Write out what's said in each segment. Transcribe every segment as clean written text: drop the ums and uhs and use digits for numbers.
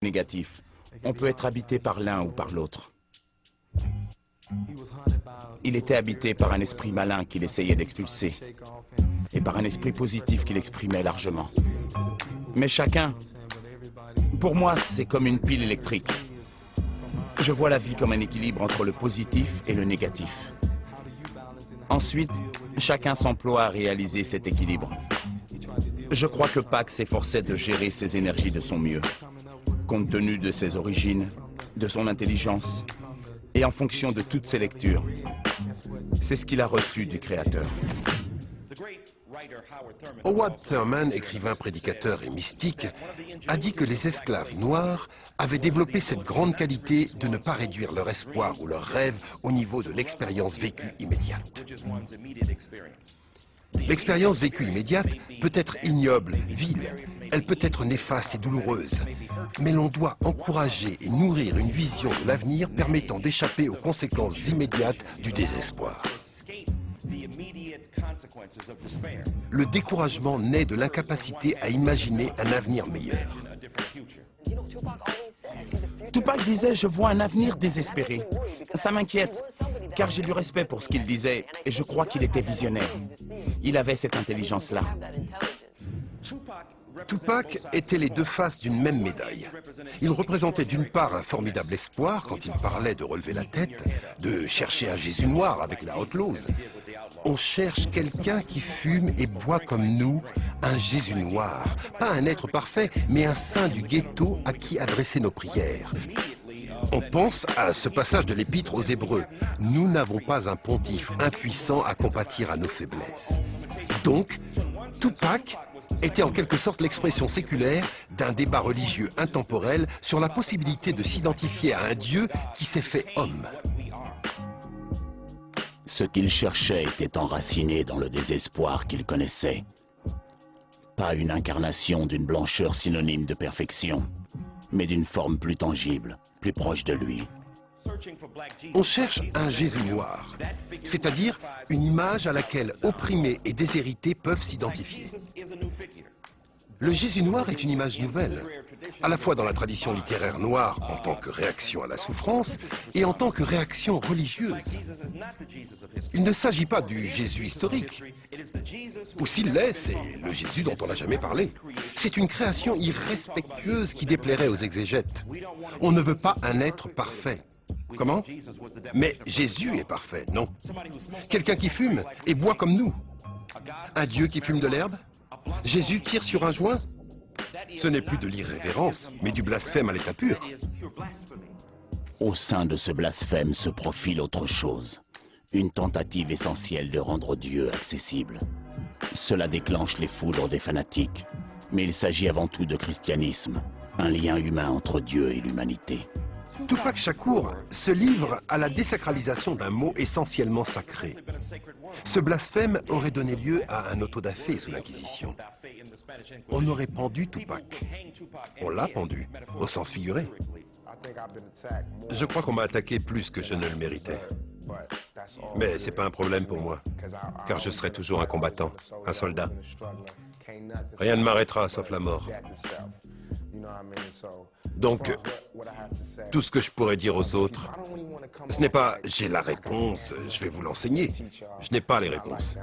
négatif. On peut être habité par l'un ou par l'autre. Il était habité par un esprit malin qu'il essayait d'expulser et par un esprit positif qu'il exprimait largement. Mais chacun, pour moi, c'est comme une pile électrique. Je vois la vie comme un équilibre entre le positif et le négatif. Ensuite, chacun s'emploie à réaliser cet équilibre. Je crois que Pac s'efforçait de gérer ses énergies de son mieux, compte tenu de ses origines, de son intelligence, et en fonction de toutes ses lectures. C'est ce qu'il a reçu du Créateur. Howard Thurman, écrivain, prédicateur et mystique, a dit que les esclaves noirs avaient développé cette grande qualité de ne pas réduire leur espoir ou leur rêve au niveau de l'expérience vécue immédiate. L'expérience vécue immédiate peut être ignoble, vile, elle peut être néfaste et douloureuse, mais l'on doit encourager et nourrir une vision de l'avenir permettant d'échapper aux conséquences immédiates du désespoir. Le découragement naît de l'incapacité à imaginer un avenir meilleur. Tupac disait « Je vois un avenir désespéré ». Ça m'inquiète, car j'ai du respect pour ce qu'il disait, et je crois qu'il était visionnaire. Il avait cette intelligence-là. Tupac était les deux faces d'une même médaille. Il représentait d'une part un formidable espoir quand il parlait de relever la tête, de chercher un Jésus noir avec la Outlaws. On cherche quelqu'un qui fume et boit comme nous, un Jésus noir. Pas un être parfait, mais un saint du ghetto à qui adresser nos prières. On pense à ce passage de l'Épître aux Hébreux. Nous n'avons pas un pontife impuissant à compatir à nos faiblesses. Donc, Tupac était en quelque sorte l'expression séculaire d'un débat religieux intemporel sur la possibilité de s'identifier à un Dieu qui s'est fait homme. Ce qu'il cherchait était enraciné dans le désespoir qu'il connaissait. Pas une incarnation d'une blancheur synonyme de perfection, mais d'une forme plus tangible, plus proche de lui. On cherche un Jésus noir, c'est-à-dire une image à laquelle opprimés et déshérités peuvent s'identifier. Le Jésus noir est une image nouvelle, à la fois dans la tradition littéraire noire en tant que réaction à la souffrance et en tant que réaction religieuse. Il ne s'agit pas du Jésus historique, ou s'il l'est, c'est le Jésus dont on n'a jamais parlé. C'est une création irrespectueuse qui déplairait aux exégètes. On ne veut pas un être parfait. Comment? Mais Jésus est parfait, non? Quelqu'un qui fume et boit comme nous. Un Dieu qui fume de l'herbe? Jésus tire sur un joint? Ce n'est plus de l'irrévérence, mais du blasphème à l'état pur. Au sein de ce blasphème se profile autre chose. Une tentative essentielle de rendre Dieu accessible. Cela déclenche les foudres des fanatiques. Mais il s'agit avant tout de christianisme, un lien humain entre Dieu et l'humanité. Tupac Shakur se livre à la désacralisation d'un mot essentiellement sacré. Ce blasphème aurait donné lieu à un autodafé sous l'Inquisition. On aurait pendu Tupac. On l'a pendu, au sens figuré. Je crois qu'on m'a attaqué plus que je ne le méritais. Mais c'est pas un problème pour moi, car je serai toujours un combattant, un soldat. Rien ne m'arrêtera sauf la mort. Donc, tout ce que je pourrais dire aux autres, ce n'est pas « j'ai la réponse, je vais vous l'enseigner ». Je n'ai pas les réponses.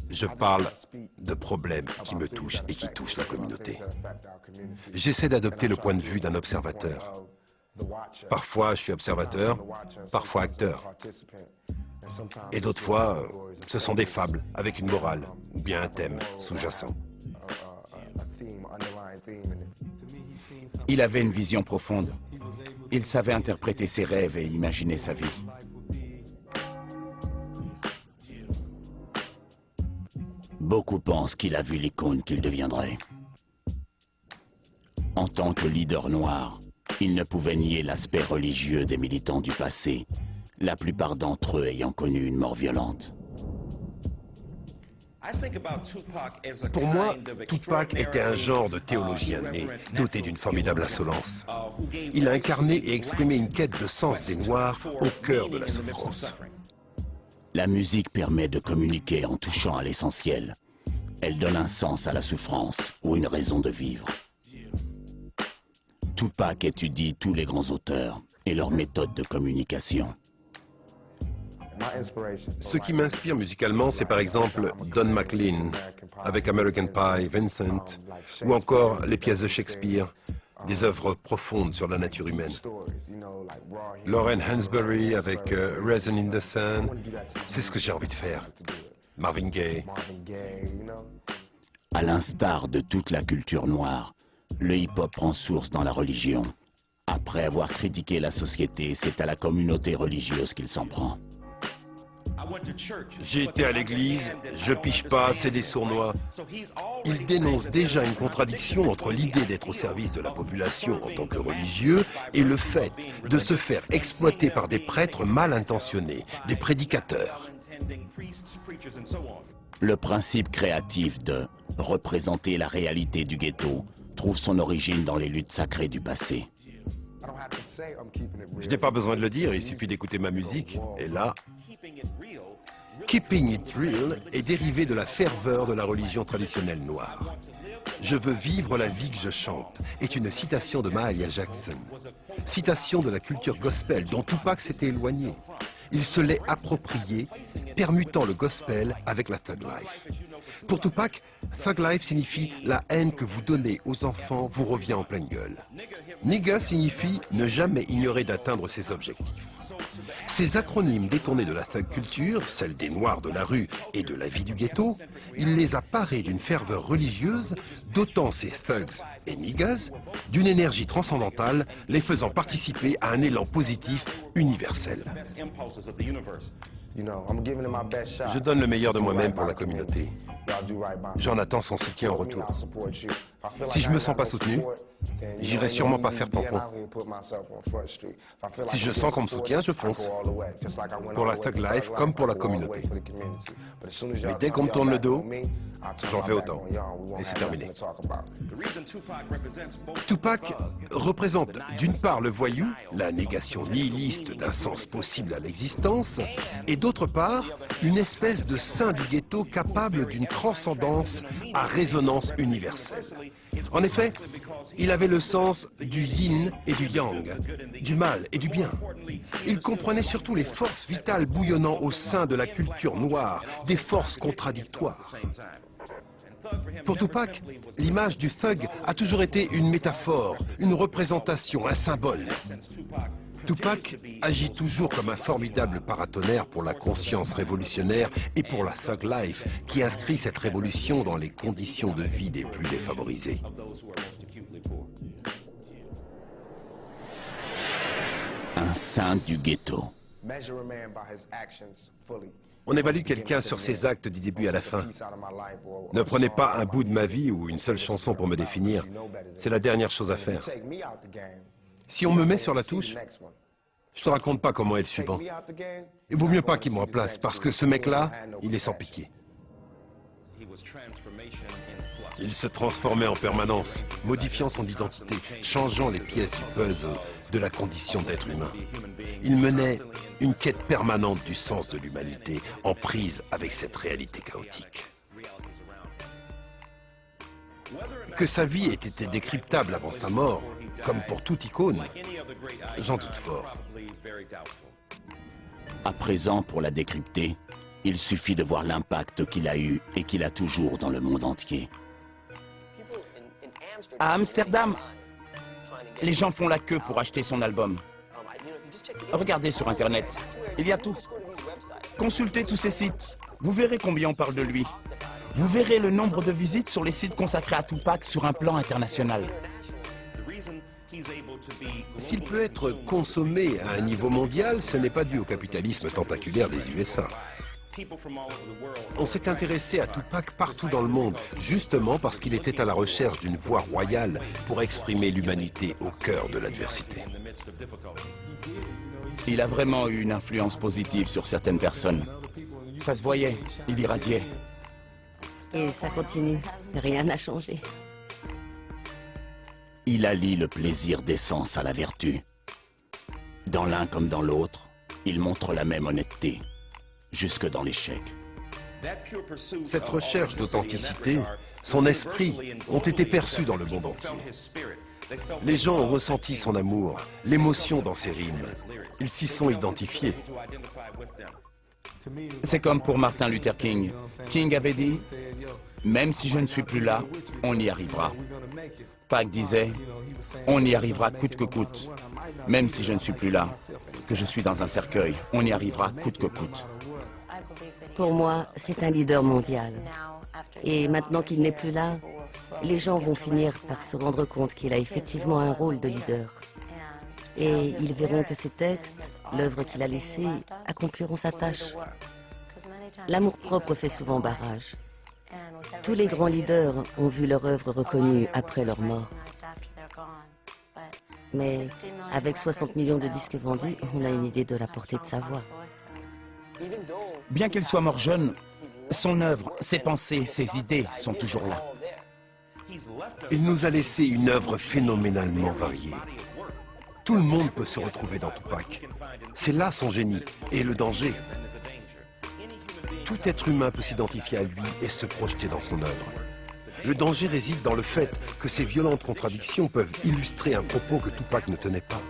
Je parle de problèmes qui me touchent et qui touchent la communauté. J'essaie d'adopter le point de vue d'un observateur. Parfois, je suis observateur, parfois acteur. Et d'autres fois, ce sont des fables avec une morale ou bien un thème sous-jacent. Il avait une vision profonde. Il savait interpréter ses rêves et imaginer sa vie. Beaucoup pensent qu'il a vu l'icône qu'il deviendrait. En tant que leader noir, il ne pouvait nier l'aspect religieux des militants du passé, la plupart d'entre eux ayant connu une mort violente. Pour moi, Tupac était un genre de théologien né, doté d'une formidable insolence. Il a incarné et exprimé une quête de sens des Noirs au cœur de la souffrance. La musique permet de communiquer en touchant à l'essentiel. Elle donne un sens à la souffrance ou une raison de vivre. Tupac étudie tous les grands auteurs et leurs méthodes de communication. Ce qui m'inspire musicalement, c'est par exemple Don McLean, avec American Pie, Vincent, ou encore les pièces de Shakespeare, des œuvres profondes sur la nature humaine. Lauren Hansberry avec Raisin in the Sun, c'est ce que j'ai envie de faire. Marvin Gaye. À l'instar de toute la culture noire, le hip-hop prend source dans la religion. Après avoir critiqué la société, c'est à la communauté religieuse qu'il s'en prend. J'ai été à l'église, je piche pas, c'est des sournois. Il dénonce déjà une contradiction entre l'idée d'être au service de la population en tant que religieux et le fait de se faire exploiter par des prêtres mal intentionnés, des prédicateurs. Le principe créatif de représenter la réalité du ghetto trouve son origine dans les luttes sacrées du passé. Je n'ai pas besoin de le dire, il suffit d'écouter ma musique, et là... Keeping it real est dérivé de la ferveur de la religion traditionnelle noire. Je veux vivre la vie que je chante est une citation de Mahalia Jackson. Citation de la culture gospel dont Tupac s'était éloigné. Il se l'est approprié, permutant le gospel avec la thug life. Pour Tupac, thug life signifie la haine que vous donnez aux enfants vous revient en pleine gueule. Nigga signifie ne jamais ignorer d'atteindre ses objectifs. Ces acronymes détournés de la thug culture, celle des noirs de la rue et de la vie du ghetto, il les a parés d'une ferveur religieuse, dotant ces thugs et niggas d'une énergie transcendantale, les faisant participer à un élan positif universel. Je donne le meilleur de moi-même pour la communauté. J'en attends son soutien en retour. Si je me sens pas soutenu, j'irai sûrement pas faire tampon. Si je sens qu'on me soutient, je fonce. Pour la thug life comme pour la communauté. Mais dès qu'on me tourne le dos, j'en fais autant. Et c'est terminé. Tupac représente d'une part le voyou, la négation nihiliste d'un sens possible à l'existence, et d'autre part, une espèce de saint du ghetto capable d'une transcendance à résonance universelle. En effet, il avait le sens du yin et du yang, du mal et du bien. Il comprenait surtout les forces vitales bouillonnant au sein de la culture noire, des forces contradictoires. Pour Tupac, l'image du thug a toujours été une métaphore, une représentation, un symbole. Tupac agit toujours comme un formidable paratonnerre pour la conscience révolutionnaire et pour la thug life qui inscrit cette révolution dans les conditions de vie des plus défavorisés. Un saint du ghetto. On évalue quelqu'un sur ses actes du début à la fin. Ne prenez pas un bout de ma vie ou une seule chanson pour me définir. C'est la dernière chose à faire. Si on me met sur la touche, je te raconte pas comment est le suivant. Il vaut mieux pas qu'il me remplace, parce que ce mec-là, il est sans pitié. Il se transformait en permanence, modifiant son identité, changeant les pièces du puzzle de la condition d'être humain. Il menait une quête permanente du sens de l'humanité, en prise avec cette réalité chaotique. Que sa vie ait été décryptable avant sa mort, comme pour toute icône, j'en doute fort. À présent, pour la décrypter, il suffit de voir l'impact qu'il a eu et qu'il a toujours dans le monde entier. À Amsterdam, les gens font la queue pour acheter son album. Regardez sur Internet, il y a tout. Consultez tous ces sites, vous verrez combien on parle de lui. Vous verrez le nombre de visites sur les sites consacrés à Tupac sur un plan international. S'il peut être consommé à un niveau mondial, ce n'est pas dû au capitalisme tentaculaire des USA. On s'est intéressé à Tupac partout dans le monde, justement parce qu'il était à la recherche d'une voie royale pour exprimer l'humanité au cœur de l'adversité. Il a vraiment eu une influence positive sur certaines personnes. Ça se voyait, il irradiait. Et ça continue, rien n'a changé. Il allie le plaisir d'essence à la vertu. Dans l'un comme dans l'autre, il montre la même honnêteté, jusque dans l'échec. Cette recherche d'authenticité, son esprit, ont été perçus dans le monde entier. Les gens ont ressenti son amour, l'émotion dans ses rimes. Ils s'y sont identifiés. C'est comme pour Martin Luther King. King avait dit « Même si je ne suis plus là, on y arrivera ». Pac disait « On y arrivera coûte que coûte ». Même si je ne suis plus là, que je suis dans un cercueil, on y arrivera coûte que coûte. Pour moi, c'est un leader mondial. Et maintenant qu'il n'est plus là, les gens vont finir par se rendre compte qu'il a effectivement un rôle de leader. Et ils verront que ses textes, l'œuvre qu'il a laissée, accompliront sa tâche. L'amour-propre fait souvent barrage. Tous les grands leaders ont vu leur œuvre reconnue après leur mort. Mais avec 60 millions de disques vendus, on a une idée de la portée de sa voix. Bien qu'il soit mort jeune, son œuvre, ses pensées, ses idées sont toujours là. Il nous a laissé une œuvre phénoménalement variée. Tout le monde peut se retrouver dans Tupac. C'est là son génie et le danger. Tout être humain peut s'identifier à lui et se projeter dans son œuvre. Le danger réside dans le fait que ces violentes contradictions peuvent illustrer un propos que Tupac ne tenait pas.